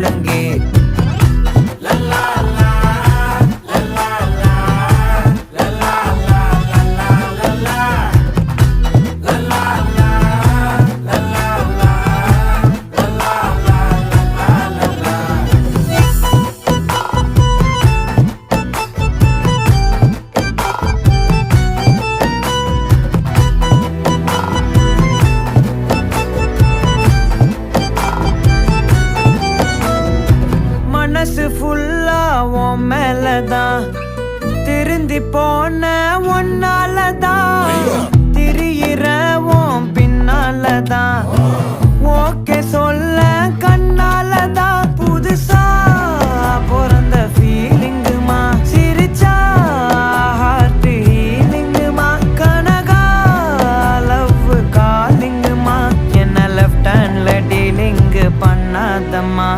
முழங்கே. மனசு ஃபுல்லா உன் மேலதான், திருந்தி போன ஒன்னாலதான், திரியிற உன் பின்னாலதான், ஓகே சொல்ல கண்ணாலதான். புதுசா பிறந்த ஃபீலிங்குமா, சிரிச்சா ஹார்ட் ஹீலிங்குமா, கனகா லவ் காலிங்குமா, என்ன லெஃப்ட் ஹேண்ட்ல டீலிங் பண்ணாதம்மா.